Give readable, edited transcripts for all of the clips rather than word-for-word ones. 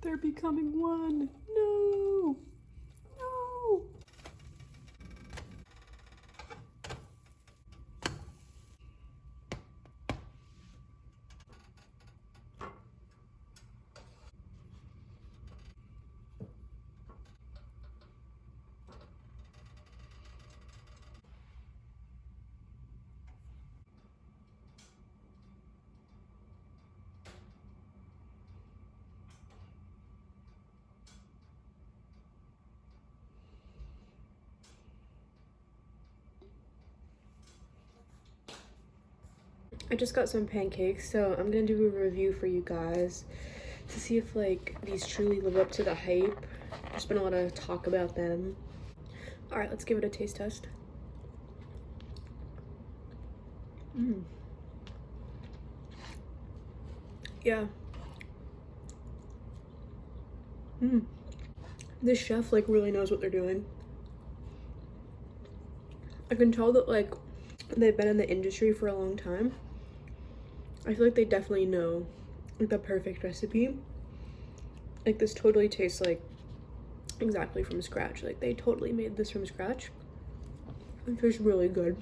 They're becoming one. No. No. I just got some pancakes, so I'm gonna do a review for you guys to see if like these truly live up to the hype. There's been a lot of talk about them. All right, let's give it a taste test. Yeah. This chef like really knows what they're doing. I can tell that like they've been in the industry for a long time. I feel like they definitely know like the perfect recipe. Like this totally tastes like exactly from scratch. Like they totally made this from scratch. It tastes really good.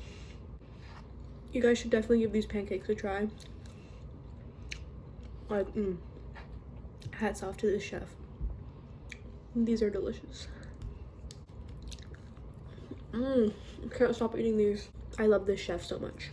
You guys should definitely give these pancakes a try. Like, hats off to this chef. These are delicious. I can't stop eating these. I love this chef so much.